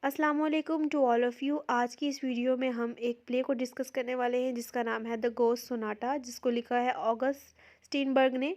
अस्सलाम वालेकुम to all of you. आज की इस वीडियो में हम एक प्ले को डिस्कस करने वाले हैं जिसका नाम है द गोस्ट सोनाटा, जिसको लिखा है ऑगस्ट स्टीनबर्ग ने।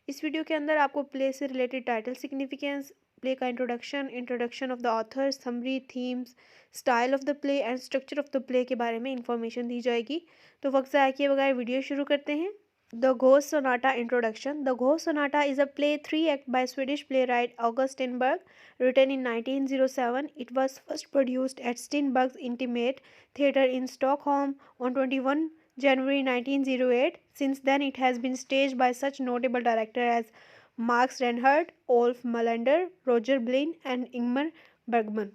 इस वीडियो के अंदर आपको प्ले से रिलेटेड टाइटल, सिग्निफिकेंस, प्ले का introduction, introduction of the author, summary, themes, style of the play and structure of the play के बारे में इंफॉर्मेशन दी जाएगी। तो वक्त ज़ाया किए बगैर वीडियो शुरू करते हैं। The Ghost Sonata Introduction. The Ghost Sonata is a play three-act by Swedish playwright August Strindberg, written in 1907. It was first produced at Strindberg's Intimate Theatre in Stockholm on 21 January 1908. Since then, it has been staged by such notable directors as Max Reinhardt, Olaf Melander, Roger Blin and Ingmar Bergman.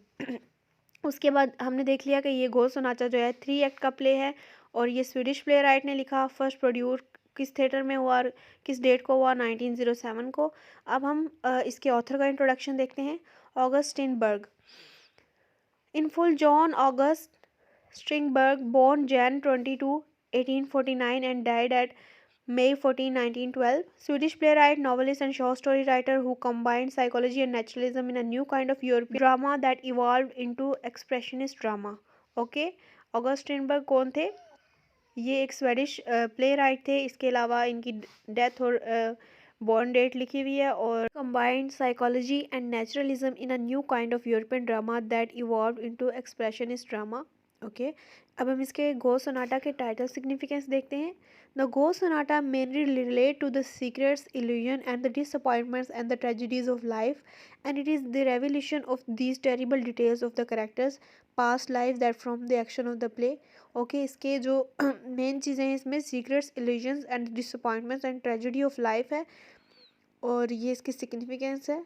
उसके बाद हमने देख लिया कि ये ghost Sonata जो है 3 act का प्ले है और ये स्वीडिश प्ले राइट ने लिखा। फर्स्ट प्रोड्यूस किस थिएटर में हुआ और किस डेट को हुआ, 1907 को। अब हम इसके ऑथर का इंट्रोडक्शन देखते हैं। August Strindberg. In full, John August Strindberg, born Jan 22, 1849 and died at May 14, 1912. Swedish playwright, novelist and short story writer who combined psychology and naturalism in a new kind of European drama that evolved into expressionist drama. Okay, August Strindberg कौन थे? ये एक Swedish play right थे। इसके अलावा इनकी death और born date लिखी हुई है। और combined psychology and naturalism in a new kind of European drama that evolve into expressionist drama. Okay, अब हम इसके गोस्ट सोनाटा के टाइटल सिग्निफिकेंस देखते हैं। The Ghost Sonata mainly relate to the secrets, illusion and the disappointments and the tragedies of life, and it is the revelation of these terrible details of the characters past life that from the action of the play. Okay, इसके जो main चीज़ें हैं इसमें secrets, illusions and disappointments and tragedy of life है और ये इसकी significance है।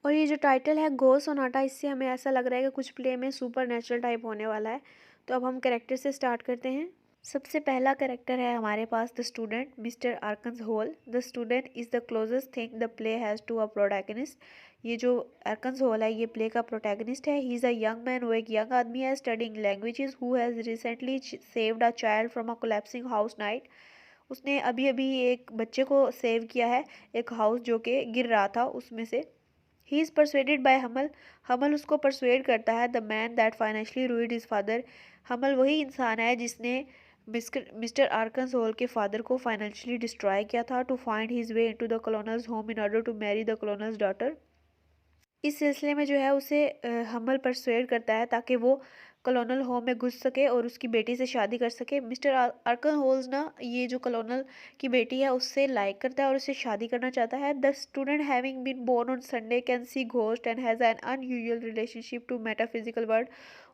और ये जो टाइटल है गोस्ट सोनाटा, इससे हमें ऐसा लग रहा है कि कुछ प्ले में सुपर नेचुरल टाइप होने वाला है। तो अब हम कैरेक्टर से स्टार्ट करते हैं। सबसे पहला कैरेक्टर है हमारे पास the student, mister Arkenholz. The student is the closest thing the play has to a protagonist. ये जो आर्कन्स होल है ये प्ले का प्रोटैगनिस्ट है। ही इज़ अ यंग मैन, वो एक यंग आदमी है studying languages, who has recently saved a child from a collapsing house night. उसने अभी अभी एक बच्चे को सेव किया है एक हाउस जो कि गिर रहा था उसमें से। ही इज़ परsuaded बाय हमल। हमल उसको परsuade करता है। The man that financially ruined his father. Hummel वही इंसान है जिसने मिस्टर आर्कन्स होल के फादर को फाइनेंशियली डिस्ट्रॉय किया था। To find his way into the colonel's home in order to marry the colonel's daughter. इस सिलसिले में जो है उसे हमल परsuade करता है ताकि वो कॉलोनल होम में घुस सके और उसकी बेटी से शादी कर सके। मिस्टर आर्कन होल्स ना ये जो कॉलोनल की बेटी है उससे लाइक करता है और उससे शादी करना चाहता है। The student having been born on Sunday can see ghost and has an unusual relationship to metaphysical world.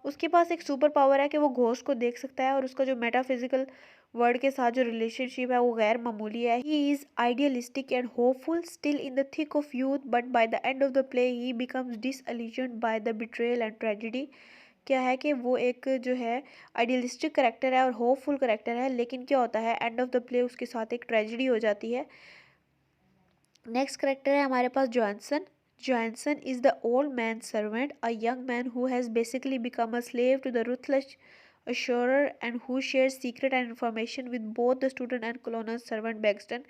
उसके पास एक सुपर पावर है कि वो घोस्ट को देख सकता है और उसका जो मेटाफिजिकल वर्ड के साथ जो रिलेशनशिप है वो गैर मामूली है। He is idealistic and hopeful still in the thick of youth, but by the end of the play he becomes disillusioned by the betrayal and tragedy. क्या है कि वो एक जो है आइडियलिस्टिक करेक्टर है और होपफुल करेक्टर है, लेकिन क्या होता है एंड ऑफ द प्ले उसके साथ एक ट्रेजिडी हो जाती है। नेक्स्ट करेक्टर है हमारे पास Johnson. Johnson is the old man's servant, a young man who has basically become a slave to the ruthless assurer and who shares secret and information with both the student and colonel servant Baxton.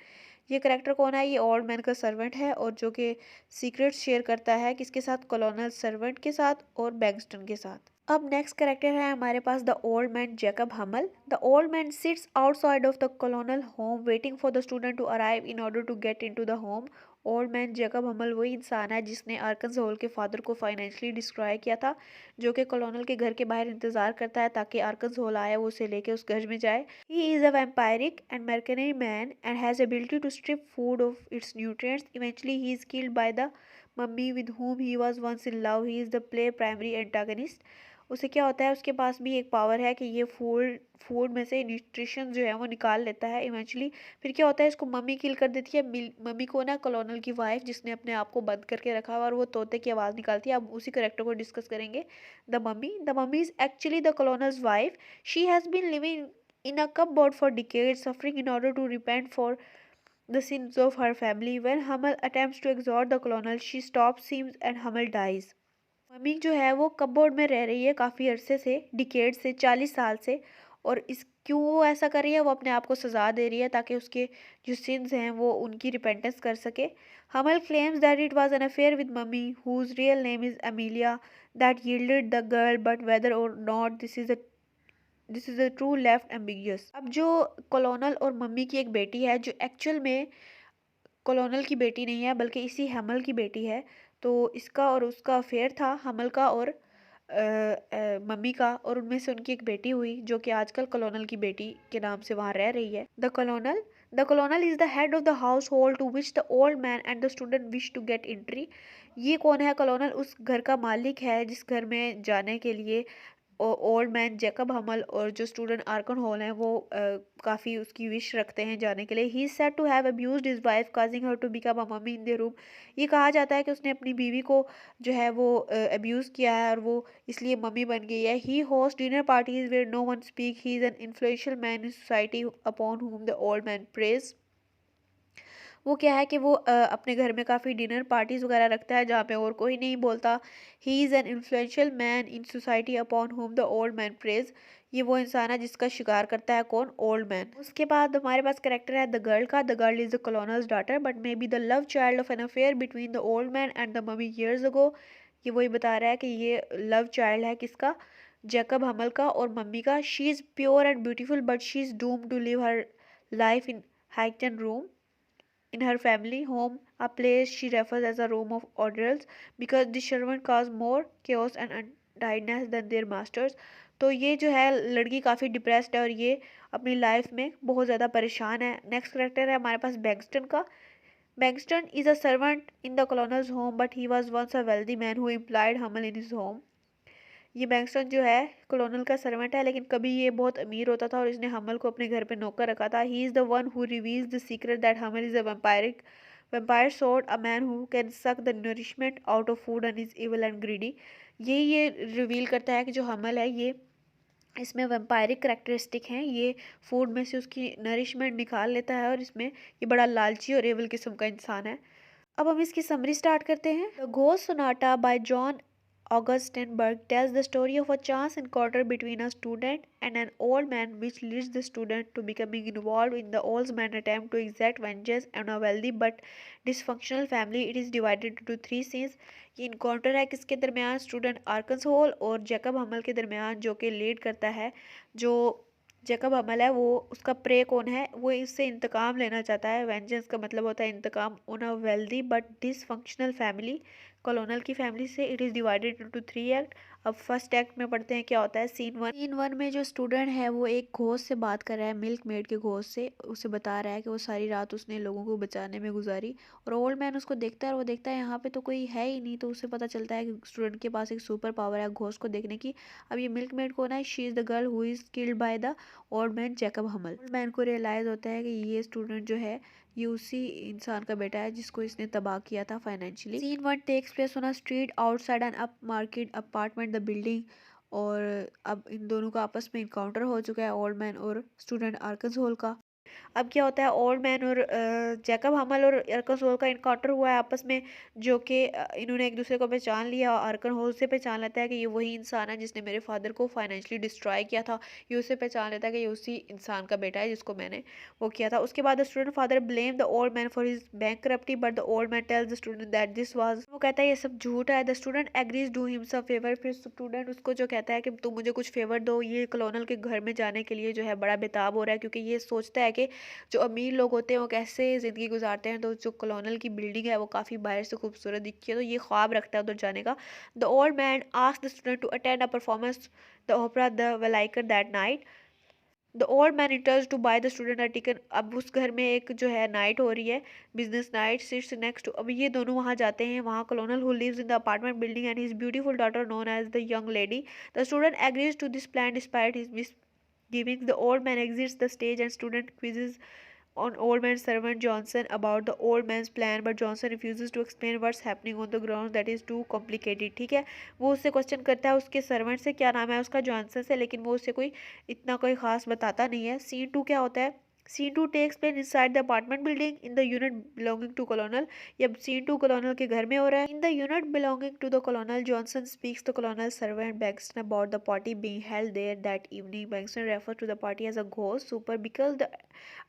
ये character कौन है? ये old man का servant है और जो कि secret share करता है किसके साथ? कॉलोनल सर्वेंट के साथ और बैंगस्टन के साथ। अब नेक्स्ट करेक्टर है हमारे पास the old man Jacob Hummel. The old man sits outside of the colonel home waiting for the student to arrive in order to get into the home. Old man Jacob Hummel वही इंसान है जिसने Arkenholz के father को financially destroy किया था, जो कि कॉलोनल के घर के बाहर इंतजार करता है ताकि आर्कन्स होल आए वो उसे लेके उस घर में जाए। He is a vampiric and mercenary man and has ability to strip food of its nutrients. Eventually he is killed by the mummy with whom he was once in love. He is the play primary antagonist. उसे क्या होता है, उसके पास भी एक power है कि ये फूड में से न्यूट्रिशन जो है वो निकाल लेता है इवेंचुअली। फिर क्या होता है, इसको मम्मी किल कर देती है। मम्मी को ना कॉलोनल की वाइफ जिसने अपने आप को बंद करके रखा हुआ और वो तोते की आवाज़ निकालती है। अब उसी करेक्टर को डिस्कस करेंगे। The mummy is actually the colonel's wife. She has been living in a cupboard for decades, suffering in order to repent for the sins of her family. When Hummel attempts to exhort the colonel, she stops him and Hummel dies. Mummy जो है वो cupboard में रह रही है काफ़ी अरसे से, डिकेड से, 40 साल से, और इस क्यों वो ऐसा कर रही है, वो अपने आप को सजा दे रही है ताकि उसके जो सिंस हैं वो उनकी रिपेंटेंस कर सके। Hummel claims that it was an affair with mummy whose real name is Amelia that yielded the girl, but whether or not this is a true left ambiguous. अब जो कॉलोनल और मम्मी की एक बेटी है जो एक्चुअल में कॉलोनल की बेटी नहीं है बल्कि इसी हमल की बेटी है, तो इसका और उसका अफेयर था, हमल का और मम्मी का, और उनमें से उनकी एक बेटी हुई जो कि आजकल कॉलोनल की बेटी के नाम से वहाँ रह रही है। The colonel is the head of the household to which the old man and the student wish to get entry. ये कौन है? कॉलोनल उस घर का मालिक है जिस घर में जाने के लिए ओल्ड मैन जैकब हमल और जो स्टूडेंट आर्कन हॉल हैं वो काफ़ी उसकी विश रखते हैं जाने के लिए। He is said to have abused his wife causing her to become a mummy in the room. ये कहा जाता है कि उसने अपनी बीवी को जो है वो अब्यूज़ किया है और वो इसलिए मम्मी बन गई है। He host dinner parties where no one speak. He is an influential man in society upon whom the old man preys. वो क्या है कि वो अपने घर में काफ़ी डिनर पार्टीज़ वगैरह रखता है जहाँ पे और कोई नहीं बोलता। He is an influential man in society upon whom the old man preys. ये वो इंसान है जिसका शिकार करता है कौन? Old man. उसके बाद हमारे पास करेक्टर है द गर्ल का। The girl is the colonel's daughter but may be the love child of an affair between the old man and the mummy years ago. ये वही बता रहा है कि ये लव चाइल्ड है किसका? जैकब हमल का और मम्मी का। She is pure and beautiful but she is doomed to live her life in hidden room in her family home, a place she refers as a room of orderals because the servant cause more chaos and untidiness than their masters। तो ये जो है लड़की काफ़ी depressed है और ये अपनी लाइफ में बहुत ज़्यादा परेशान है। नेक्स्ट करेक्टर है हमारे पास बैंगस्टन का। Bengtsson is a servant in the colonel's home but he was once a wealthy man who employed Hummel in his home. ये बैंगस्टन जो है कॉलोनल का सर्वेंट है लेकिन कभी ये बहुत अमीर होता था और इसने हमल को अपने घर पे नौकर रखा था। He is the one who reveals the secret that Hummel is a vampire sort, a man who can suck the nourishment out of food and is evil and greedy। ये रिवील करता है कि जो हमल है ये इसमें वेम्पायरिक करेक्टरिस्टिक हैं, ये फूड में से उसकी नरिशमेंट निकाल लेता है और इसमें ये बड़ा लालची और एवल किस्म का इंसान है। अब हम इसकी समरी स्टार्ट करते हैं। The ghost Sonata bye John Augustenberg tells the story of a chance encounter between a student and an old man which leads the student to becoming involved in the old man's attempt to exact vengeance on a wealthy but dysfunctional family। It is divided into three scenes। ये encounter है किसके दरमियान? Student आर्कन्स hall और Jacob हमल के दरमियान, जो कि लीड करता है जो जैकब हमल है वो उसका प्रे कौन है? वो इससे इंतकाम लेना चाहता है। वेंजेंस का मतलब होता है इंतकाम on a wealthy but dysfunctional family, colonel की फैमिली से। It is divided into three act. अब फर्स्ट एक्ट में पढ़ते हैं क्या होता है। सीन वन में जो स्टूडेंट है वो एक घोस्ट से बात कर रहा है, मिल्क मेड के घोस्ट से। उसे बता रहा है कि वो सारी रात उसने लोगों को बचाने में गुजारी और ओल्ड मैन उसको देखता है और वो देखता है यहाँ पे तो कोई है ही नहीं, तो उसे पता चलता है कि स्टूडेंट के पास एक सुपर पावर है घोस्ट को देखने की। अब ये मिल्क मेड कौन है? She is the girl who is killed by the old man Jacob Hummel. Old man को रियलाइज़ होता है कि ये स्टूडेंट जो है ये उसी इंसान का बेटा है जिसको इसने तबाह किया था financially. Scene one takes place on a street outside an upmarket apartment the building. और अब इन दोनों का आपस में इनकाउंटर हो चुका है, ओल्ड मैन और स्टूडेंट आर्कस हॉल का। अब क्या होता है, ओल्ड मैन और जैकब हमल और अर्कन होल का इनकाउंटर हुआ है आपस में, जो कि इन्होंने एक दूसरे को पहचान लिया और अर्कन होल से पहचान लेता है कि ये वही इंसान है जिसने मेरे फादर को फाइनेंशियली डिस्ट्रॉय किया था। ये उससे पहचान लेता है कि ये उसी इंसान का बेटा है जिसको मैंने वो किया था। उसके बाद the student father blame the old man for his bankruptcy but the old man tells the student that this was, वो कहता है ये सब झूठ है। The student agrees do him some favour. फिर स्टूडेंट उसको जो कहता है कि तुम मुझे कुछ फेवर दो। ये कॉलोनल के घर में जाने के लिए जो है बड़ा बेताब हो रहा है क्योंकि ये सोचता है कि जो अमीर लोग होते हैं वो कैसे ज़िंदगी गुजारते हैं। तो जो कॉलोनल की बिल्डिंग है वो काफ़ी बाहर से खूबसूरत दिखती है, तो ये ख्वाब रखता है उधर जाने का। The old man asked the student to attend a performance the opera the Valkyrie that night. The old man returns to buy the student a ticket. अब उस घर में एक जो है नाइट हो रही है, business night, sits next to. अब ये दोनों वहाँ जाते हैं। वहाँ colonel who lives in the apartment building and his beautiful daughter known as the young lady. The student agrees to this plan despite his misgivings। The old man exits the stage and student quizzes on old man's servant Johnson about the old man's plan, but Johnson refuses to explain what's happening on the ground that is too complicated। ठीक है, वो उससे question करता है उसके servant से, क्या नाम है उसका, जॉनसन से, लेकिन वो उससे कोई इतना कोई खास बताता नहीं है। सीन टू क्या होता है, Scene 2 takes place inside the apartment building in the unit belonging to Colonel. ये scene 2 Colonel के घर में हो रहा है. In the unit belonging to the Colonel, Johnson speaks to Colonel's servant Bankston about the party being held there that evening. Bankston refers to the party as a ghost super because the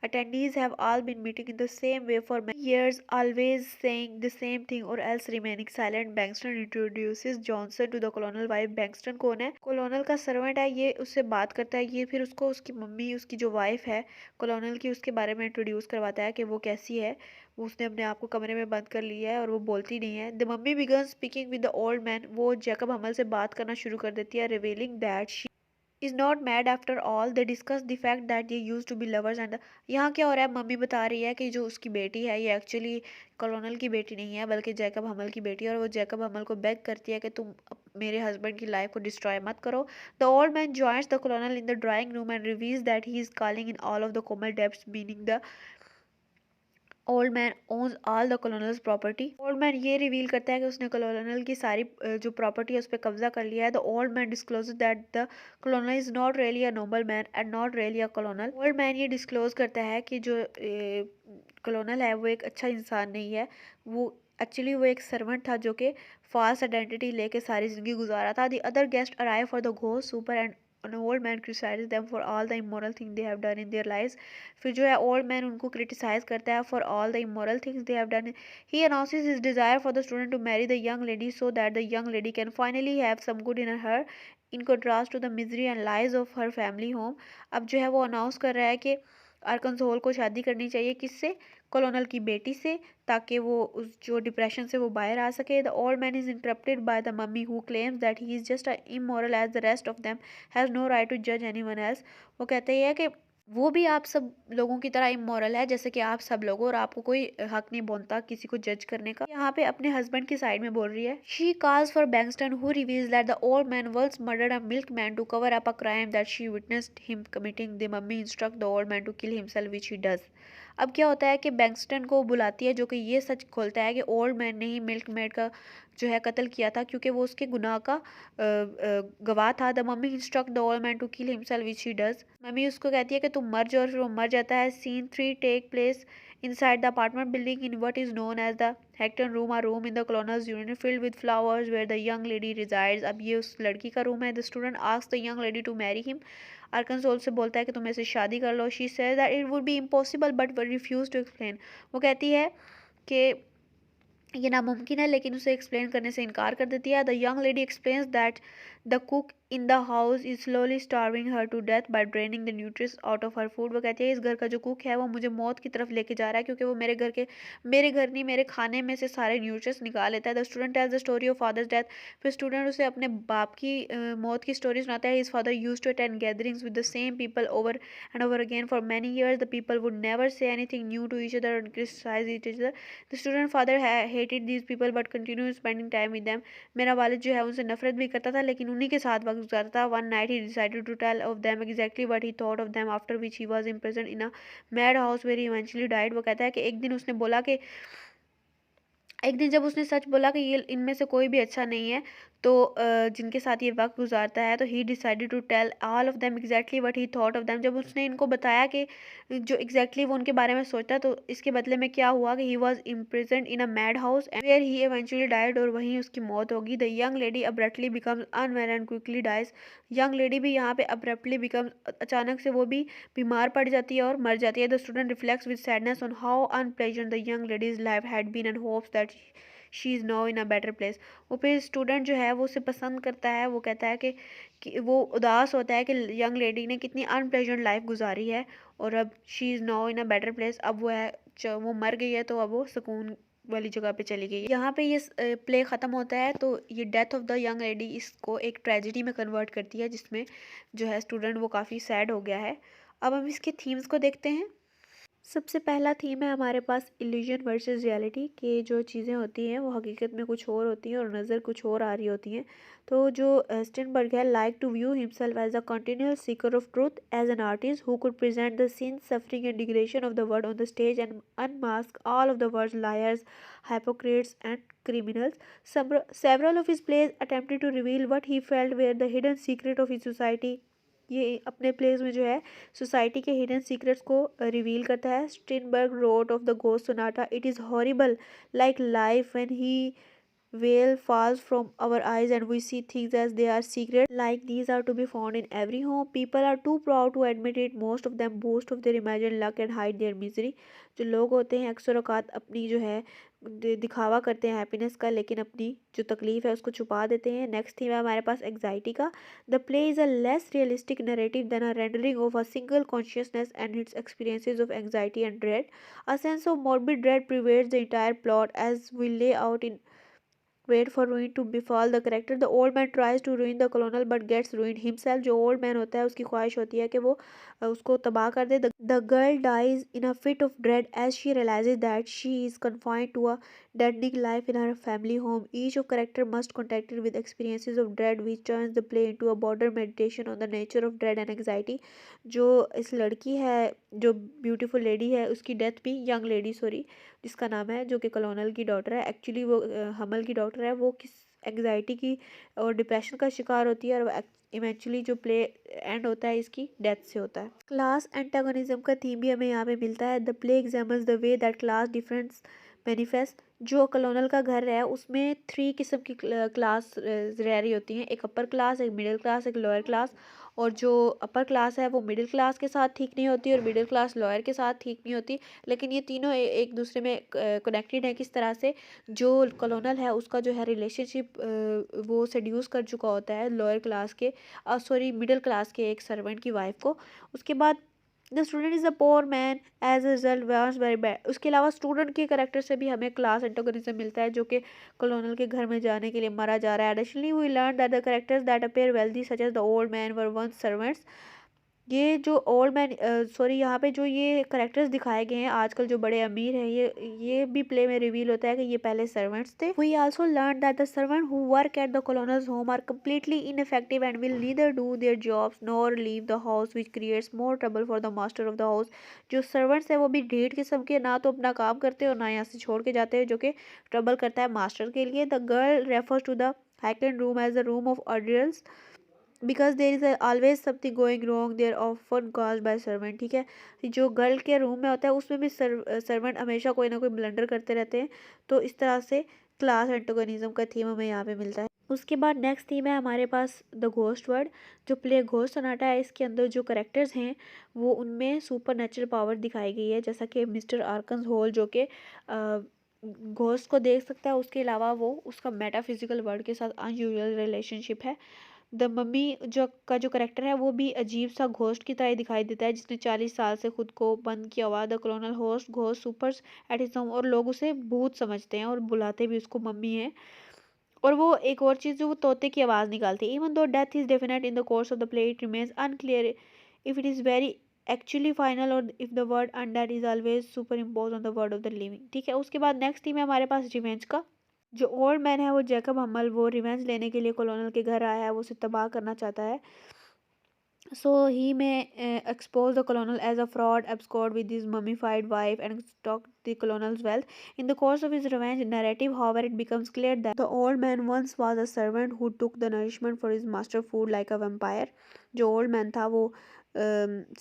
attendees have all been meeting in the same way for many years, always saying the same thing or else remaining silent. Bankston introduces Johnson to the Colonel wife. Bankston कौन है? Colonel का servant है. ये उससे बात करता है. ये फिर उसको उसकी मम्मी, उसकी जो वाइफ है कॉलोनल की, उसके बारे में इंट्रोड्यूस करवाता है कि वो कैसी है. वो उसने अपने आप को कमरे में बंद कर लिया है और वो बोलती नहीं है. The mummy began speaking with the old man. वो जैकब हमल से बात करना शुरू कर देती है, revealing that she is not mad after all. They discuss the fact that they used to be lovers and. यहाँ क्या हो रहा है, मम्मी बता रही है कि जो उसकी बेटी है ये एक्चुअली कॉलोनल की बेटी नहीं है बल्कि जैकब हमल की बेटी है. और वो जैकब हमल को बेग करती है कि तुम मेरे हस्बैंड की लाइफ को डिस्ट्रॉय मत करो. The old man joins the colonel in the drawing room and reveals that he is calling in all of the colonel's debts, meaning the old man owns all the colonel's property. Old man ये reveal करता है कि उसने कॉलोनल की सारी जो property है उस पर कब्जा कर लिया है. The old man disclose that the colonel is not really a noble man and not really a कॉलोनल. Old man ये डिस्क्लोज करता है कि जो कॉलोनल है वो एक अच्छा इंसान नहीं है. वो एक्चुअली वो एक सर्वेंट था जो कि फॉल्स आइडेंटिटी लेके सारी जिंदगी गुजारा था. The other guest arrive for the ghost super and an old man criticizes them for all the immoral things they have done in their lives. फिर जो है old man उनको criticize करता है for all the immoral things they have done. He announces his desire for the student to marry the young lady so that the young lady can finally have some good in her, in contrast to the misery and lies of her family home. अब जो है वो announce कर रहा है कि आर्कनसोल को शादी करनी चाहिए किससे, कॉलोनल की बेटी से, ताकि वो उस जो डिप्रेशन से वो बाहर आ सके. The old man is interrupted by the mummy who claims that he is just immoral as the rest of them, has no right to जज एनीवन एल्स. वो कहते हैं कि वो भी आप सब लोगों की तरह इमोरल है जैसे कि आप सब लोग, और आपको कोई हक नहीं बनता किसी को जज करने का. यहाँ पे अपने हस्बैंड की साइड में बोल रही है. She calls for Bengtsson who reveals that the old man once murdered a milk man to cover up a crime that she witnessed him committing. The mummy instruct the old man to kill himself which he does. अब क्या होता है कि बैंक्सटन को बुलाती है जो कि ये सच खोलता है कि ओल्ड मैन ने ही मिल्क मैड का जो है कत्ल किया था क्योंकि वो उसके गुनाह का गवाह था. The mummy instruct the old man to kill himself which he does. Mummy उसको कहती है कि तुम मर जाओ और फिर वो मर जाता है. Scene 3 take place inside the apartment building in what is known as the Hector room, a room in the colonel's unit filled with flowers where the young lady resides. अब ये उस लड़की का रूम है. The student asks the young lady to marry him. आर्कनसोल से बोलता है कि तुम ऐसे शादी कर लो. She says that it would be impossible but refuse to explain. वो कहती है कि ये नामुमकिन है लेकिन उसे एक्सप्लेन करने से इनकार कर देती है. The young lady explains that the cook in the house is slowly starving her to death by draining the nutrients out of her food. वो कहती है इस घर का जो कुक है वो मुझे मौत की तरफ लेके जा रहा है क्योंकि वो मेरे घर नहीं मेरे खाने में से सारे न्यूट्रिएंट्स निकाल लेता है. The student tells the story of fathers death. फिर स्टूडेंट उसे अपने बाप की मौत की स्टोरी सुनाता है. His father used to attend gatherings with the same people over and over again for many years. The people would never say anything new to each other and criticise each other. The student father hated these people but continued spending time with them. मेरा वालिद जो है उनसे नफरत भी करता था लेकिन उन्हीं के साथ वक्त गुजारता था. One night he decided to tell of them exactly what he thought of them, after which he was imprisoned in a madhouse where he eventually died. वो कहता है कि एक दिन जब उसने सच बोला कि ये इनमें से कोई भी अच्छा नहीं है तो जिनके साथ ये वक्त गुजारता है, तो he decided to tell all of them exactly what he thought of them. जब उसने इनको बताया कि जो एग्जैक्टली वो उनके बारे में सोचता है, तो इसके बदले में क्या हुआ कि he was imprisoned in a madhouse where he eventually died, और वहीं उसकी मौत होगी. The young lady abruptly becomes unwell and quickly dies. Young lady भी यहाँ पे अब्रप्टली बिकम्स, अचानक से वो भी बीमार पड़ जाती है और मर जाती है. The student reflects with sadness on how unpleasant the young lady's life had been and hopes that she is now in a better place. वो फिर स्टूडेंट जो है वो उसे पसंद करता है. वो कहता है कि वो उदास होता है कि यंग लेडी ने कितनी अनप्लेजेंट लाइफ गुजारी है और अब she is now in a better place. अब वो मर गई है तो अब वो सुकून वाली जगह पे चली गई है. यहाँ पे ये प्ले ख़त्म होता है तो ये death of the young lady इसको एक ट्रेजिडी में कन्वर्ट करती है जिसमें जो है स्टूडेंट वो काफ़ी सैड हो गया है. अब हम इसके थीम्स को देखते हैं. सबसे पहला थीम है हमारे पास इल्यूजन वर्सेस रियलिटी, कि जो चीज़ें होती हैं वो हकीकत में कुछ और होती हैं और नज़र कुछ और आ रही होती हैं. तो जो स्टेनबर्ग है like to view himself as a continual seeker of truth as an artist who could present the scene suffering and degradation of the world on the stage and unmask all of the world's liars hypocrites and criminals. Several of his plays attempted to reveal what he felt were the hidden secret of his society ये अपने place में जो है society के hidden secrets को reveal करता है। Strindberg wrote of the Ghost Sonata, it is horrible like life when the veil falls from our eyes and we see things as they are secret like these are to be found in every home. People are too proud to admit it. Most of them boast of their imagined luck and hide their misery. जो लोग होते हैं अक्सर औकात अपनी जो है दिखावा करते हैं हैप्पीनेस का, लेकिन अपनी जो तकलीफ है उसको छुपा देते हैं। नेक्स्ट थीम है हमारे पास एंग्जाइटी का। The play is a less realistic narrative than a rendering of a single consciousness and its experiences of anxiety and dread. A sense of morbid dread pervades the entire plot as we lay out in wait for ruin to befall the character. The old man tries to ruin the colonel but gets ruined himself. जो old man होता है उसकी ख्वाहिश होती है कि वो उसको तबाह कर दे. The girl dies in a fit of dread as she realizes that she is confined to a deadening life in her family home. Each of character must contacted with experiences of dread which turns the play into a border meditation on the nature of dread and anxiety. जो इस लड़की है, जो beautiful lady है, उसकी death भी, young lady sorry, जिसका नाम है, जो कि कलोनल की डॉटर है, एक्चुअली वो हमल की डॉटर है, वो किस एग्जाइटी की और डिप्रेशन का शिकार होती है और इवेंचुअली जो प्ले एंड होता है इसकी डेथ से होता है. क्लास एंटागोनिज्म का थीम भी हमें यहाँ पे मिलता है. The play examines the way that class difference manifest. जो कलोनल का घर है उसमें 3 किस्म की क्लास रह रही होती हैं. एक अपर क्लास, एक मिडिल क्लास, एक लोअर क्लास. और जो अपर क्लास है वो मिडिल क्लास के साथ ठीक नहीं होती और मिडिल क्लास लोअर के साथ ठीक नहीं होती, लेकिन ये तीनों एक दूसरे में कनेक्टेड है. किस तरह से, जो कलोनल है उसका जो है रिलेशनशिप वो सेड्यूस कर चुका होता है लोअर क्लास के सॉरी मिडिल क्लास के एक सर्वेंट की वाइफ को. उसके बाद the student is a poor man as a result wants very bad. उसके अलावा स्टूडेंट के करेक्टर से भी हमें क्लास एंटागोनिज्म मिलता है, जो कि कॉलोनल के घर में जाने के लिए मारा जा रहा है. Additionally we learn that the characters that appear wealthy such as the old man were once servants. ये जो ओल्ड मैन सॉरी यहाँ पे जो ये करेक्टर्स दिखाए गए हैं आजकल जो बड़े अमीर हैं, ये भी प्ले में रिवील होता है कि ये पहले सर्वेंट्स थे. We also learn that the servant who work at the colonel's home are completely ineffective and will neither do their jobs nor leave the house, which creates more trouble for the master of the house. जो servants हैं वो भी ढीठ किस्म के, ना तो अपना काम करते और ना यहाँ से छोड़ के जाते हैं, जो कि ट्रबल करता है मास्टर के लिए. The girl refers to the Hackland room as the room of ordeals because there is always something going wrong there often caused by servant. ठीक है, जो गर्ल के रूम में होता है उसमें भी सर्वेंट हमेशा कोई ना कोई ब्लंडर करते रहते हैं. तो इस तरह से क्लास एंटोगोनिज्म का थीम हमें यहाँ पे मिलता है. उसके बाद नेक्स्ट थीम है हमारे पास द घोस्ट वर्ड. जो प्ले घोस्ट सोनाटा है इसके अंदर जो करेक्टर्स हैं वो उनमें सुपर नेचुरल पावर दिखाई गई है, जैसा कि मिस्टर आर्कन्स होल जो कि घोस्ट को देख सकता है. उसके अलावा वो उसका मेटाफिजिकल वर्ल्ड के साथ अनयूजुअल रिलेशनशिप है. द मम्मी जो करेक्टर है वो भी अजीब सा घोस्ट की तरह दिखाई देता है, जिसने 40 साल से खुद को बंद किया हुआ. The कॉलोनल host ghost supers at his home, और लोग उसे भूत समझते हैं और बुलाते भी उसको मम्मी है. और वो एक और चीज़, जो वो तोते की आवाज़ निकालती है. Even though death is definite in the course of the play, it remains unclear if it is very actually final or if the word undead is always superimpose on the word of the living. ठीक है, उसके बाद next theme है हमारे पास revenge का. जो old man है वो जैकब हम्मल, वो रिवेंज लेने के लिए कॉलोनल के घर आया है, वो उसे तबाह करना चाहता है. So he may expose the colonel as a fraud abscond with his mummified wife and stalk the colonel's wealth. In the course of his revenge narrative, however, it becomes clear that the old man once was a servant who took the nourishment for his master food like a vampire. जो old man था वो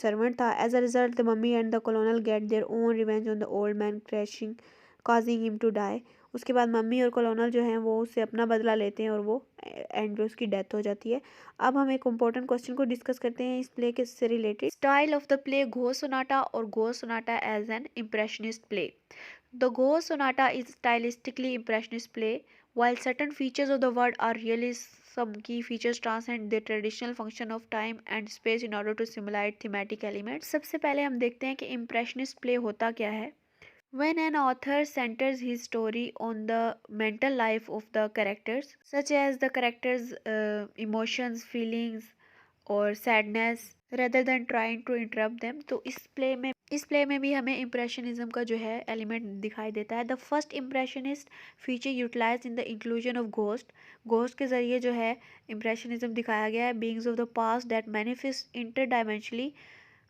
servant था. As a result, the mummy and the colonel get their own revenge on the old man, crashing causing him to die. उसके बाद mummy और कॉलोनल जो हैं वो उससे अपना बदला लेते हैं और वो एंड में उसकी डेथ हो जाती है. अब हम एक इम्पोर्टेंट क्वेश्चन को डिस्कस करते हैं इस प्ले के से related. Style of the play Ghost Sonata और Ghost Sonata as an impressionist play. The ghost Sonata is stylistically impressionist play while certain features of the word are really some key features transcend the traditional function of time and space in order to simulate thematic elements. सबसे पहले हम देखते हैं कि impressionist play होता क्या है. When an author centers his story on the mental life of the characters, such as the characters' emotions, feelings, or sadness, rather than trying to interrupt them, तो इस प्ले में भी हमें इम्प्रेशनिज्म का जो है एलिमेंट दिखाई देता है. The first impressionist feature utilize in the inclusion of ghost के जरिए जो है इम्प्रेशनिज्म दिखाया गया है. Beings of the past that manifest interdimensionally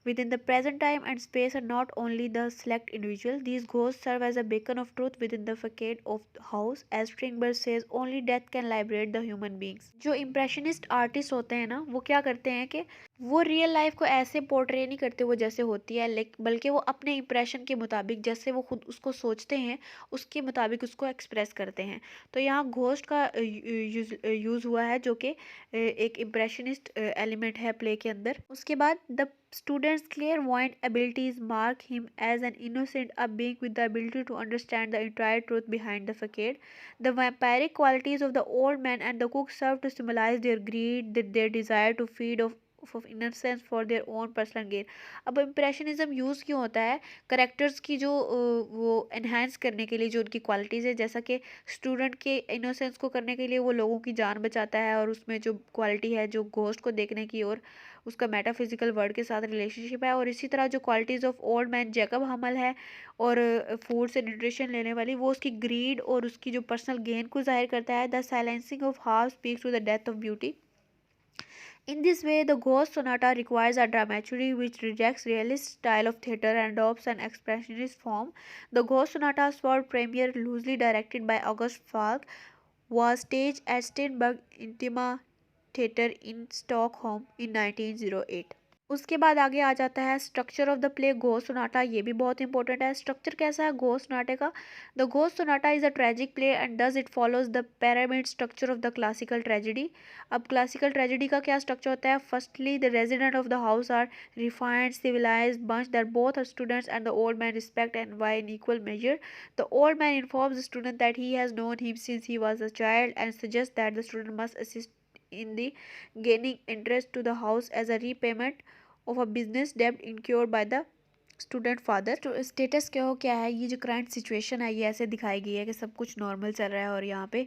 within the present time and space and not only the select individual. These ghosts serve as a beacon of truth within the facade of the house. As Strindberg says, only death can liberate the human beings. जो impressionist artist होते हैं ना, वो क्या करते हैं कि वो रियल लाइफ को ऐसे पोर्ट्रे नहीं करते वो जैसे होती है, बल्कि वो अपने इम्प्रेशन के मुताबिक जैसे वो खुद उसको सोचते हैं उसके मुताबिक उसको एक्सप्रेस करते हैं। तो यहाँ घोस्ट का यूज़ हुआ है, जो कि एक इम्प्रेशनिस्ट एलिमेंट है प्ले के अंदर। उसके बाद the students' clairvoyant abilities mark him as an innocent a being with the ability to understand the entire truth behind the facade. The vampiric qualities of the old man and the cook serve to symbolize their greed, their desire to feed of innocence for their own personal gain. अब impressionism use क्यों होता है? Characters की जो वो enhance करने के लिए, जो उनकी क्वालिटीज़ है, जैसा कि स्टूडेंट के इनोसेंस को करने के लिए वो लोगों की जान बचाता है, और उसमें जो क्वालिटी है जो घोस्ट को देखने की, और उसका मेटाफिजिकल वर्ल्ड के साथ रिलेशनशिप है। और इसी तरह जो qualities of old man Jacob Hummel है और फूड से न्यूट्रिशन लेने वाली, वो उसकी ग्रीड और उसकी जो पर्सनल गेन को जाहिर करता है। The silencing of half speaks to the death of beauty. In this way, the Ghost Sonata requires a dramaturgy which rejects realist style of theatre and adopts an expressionist form. The Ghost Sonata's world premiere, loosely directed by August Falk, was staged at Steinberg Intima Theatre in Stockholm in 1908. उसके बाद आगे आ जाता है structure of the play Ghost Sonata. ये भी बहुत important है। Structure कैसा है घोस्ट सोनाटे का? The ghost Sonata is a tragic play and does it follows the pyramid structure of the classical tragedy. अब क्लासिकल ट्रेजेडी का क्या स्ट्रक्चर होता है? Firstly the resident of the house are refined civilised bunch that both are students and the old man respect and by in equal measure. The old man informs the student that he has known him since he was a child and suggest that the student must assist in the gaining interest to the house as a repayment of a business debt incurred by the student father. Status क्या है? ये जो current situation है ये ऐसे दिखाई गई है कि सब कुछ नॉर्मल चल रहा है, और यहाँ पे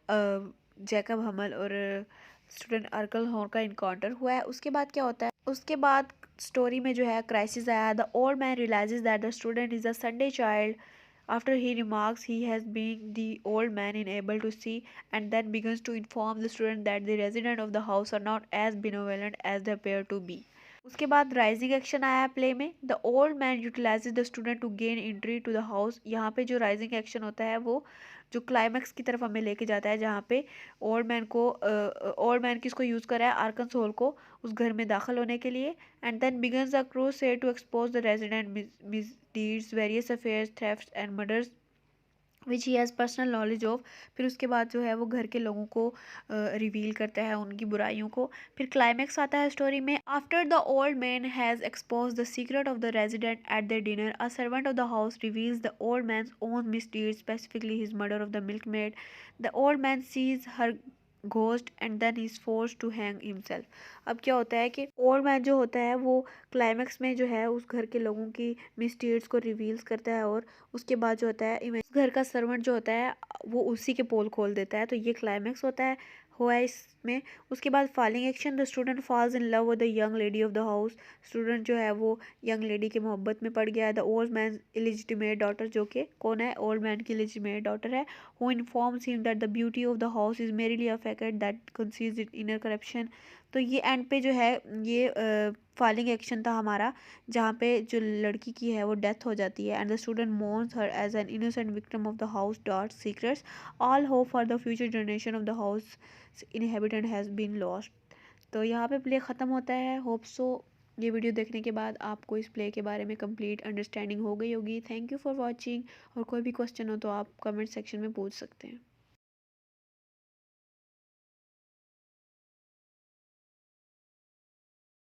जैकब हमल और स्टूडेंट अर्कल हॉर्न का इनकाउंटर हुआ है. उसके बाद क्या होता है? उसके बाद स्टोरी में जो है क्राइसिस आया. The old man realises that the student is a Sunday child. After he remarks he has been the old man unable to see, and then begins to inform the student that the residents of the house are not as benevolent as they appear to be. उसके बाद rising action आया है play में. The old man utilises the student to gain entry to the house. यहाँ पे जो rising action होता है वो जो क्लाइमैक्स की तरफ हमें लेके जाता है, जहाँ पे ओल्ड मैन किसको यूज़ करा है? आर्कनसोल को उस घर में दाखिल होने के लिए. And then begins the crusade to expose the resident misdeeds, various affairs, thefts and murders which he has personal knowledge of. फिर उसके बाद जो है वो घर के लोगों को रिवील करता है उनकी बुराइयों को. फिर क्लाइमैक्स आता है स्टोरी में. After the old man has expose the secret of the resident at the dinner, a servant of the house reveals the old man's own misdeed, specifically his murder of the milk maid. The old man sees her ghost and then he is forced to hang himself. अब क्या होता है कि old man जो होता है वो climax में जो है उस घर के लोगों की मिसडीड्स को रिवील्स करता है, और उसके बाद जो होता है घर का सर्वेंट जो होता है वो उसी के पोल खोल देता है. तो ये क्लाइमैक्स होता है हुआ है इसमें. उसके बाद falling action. The student falls in love with the young lady of the house. Student जो है वो यंग लेडी की मोहब्बत में पड़ गया है. The old man illegitimate daughter, जो कि कौन है? ओल्ड मैन की इलिजिटिमेट डॉटर है. Who informs him that the beauty of the house is merrily affected that conceives it inner corruption. तो ये एंड पे जो है ये फॉलिंग एक्शन था हमारा, जहाँ पे जो लड़की की है वो डेथ हो जाती है. And the student mourns her as an innocent victim of the house dot secrets. All hope for the future generation of the house inhabitant has been lost. तो यहाँ पे प्ले ख़त्म होता है. होप सो ये वीडियो देखने के बाद आपको इस प्ले के बारे में कंप्लीट अंडरस्टैंडिंग हो गई होगी. Thank you for watching. और कोई भी क्वेश्चन हो तो आप कमेंट सेक्शन में पूछ सकते हैं.